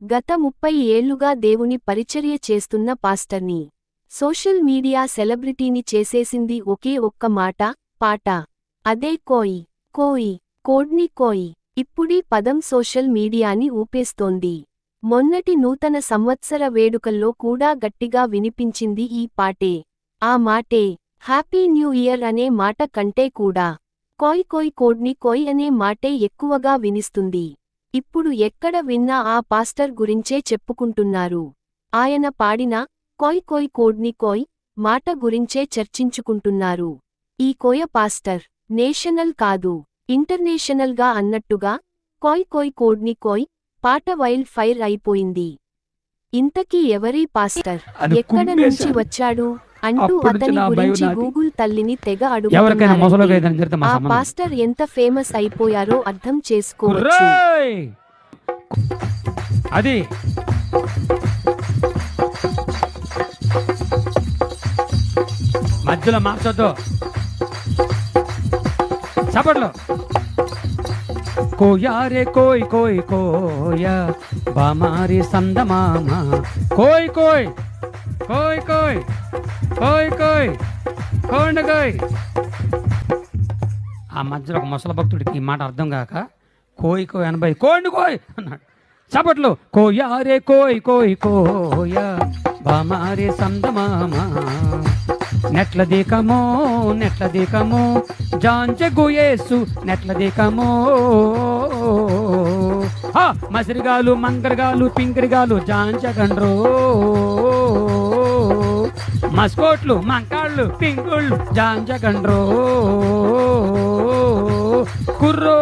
గత 30 ఏళ్లుగా దేవుని పరిచర్య చేస్తున్న పాస్టర్ని. సోషల్ మీడియా సెలబ్రిటీని చేసేసింది ఒకే ఒక్క మాట, పాట. అదే కోయ్. కోయ్. కోడ్ని కోయ్. ఇప్పుడీ పదం సోషల్ మీడియాని ఊపేస్తోంది. మొన్నటి నూతన సంవత్సర వేడుకల్లో కూడా గట్టిగా వినిపించింది ఈ పాటే. ఆ మాటే హ్యాపీ న్యూ ఇయర్ అనే మాట కంటే కూడా కోయ్ కోయ్ కోడ్ని కోయ్ అనే మాటే ఎక్కువగా వినిస్తుంది. ఇప్పుడు ఎక్కడ విన్నా ఆ పాస్టర్ గురించే చెప్పుకుంటున్నారు. ఆయన పాడిన కోయ్ కోయ్ కోడ్ని కోయ్ మాట గురించే చర్చించుకుంటున్నారు. ఈ కోయ పాస్టర్ నేషనల్ కాదు, ఇంటర్నేషనల్గా అన్నట్టుగా కోయ్ కోయ్ కోడ్ని కోయ్ పాట వైల్డ్ ఫైర్ అయిపోయింది. ఇంతకీ ఎవరీ పాస్టర్, ఎక్కడ నుంచి వచ్చాడు అంటూ అతని గురించి గూగుల్ తల్లిని తెగ అడుగుతున్నారు. ఆ పాస్టర్ ఎంత ఫేమస్ అయిపోయారో అర్థం చేసుకోవచ్చు. అది మధ్యలో మార్చొద్దు. చప్పట్లో కోయారే కోయ్ కోయ్ కోయ బామారి సందమామ కోయ్ కోయ్ కోయ్ కోయ్ కోయ్ కోయ్ కోండ కోయ్. ఆ మధ్యలో ఒక ముసల భక్తుడికి ఈ మాట అర్థం కాక కోయ్ కోయ్ అనబై కోండి కోయ్ అన్నాడు. చప్పట్లో కోయారే కోయ్ కోయ్ కోయ బామారి సందమామ నెట్ల దీకమో నెట్ల దీకమో జాంచెగు యేసు నెట్ల దీకమో మసిరిగాలు మంగరగాలు పింకరిగాలు జాంచగండ్రో మస్కోట్లు మంకాళ్ళు పింకుళ్ళు జాంచగండ్రో కుర్రో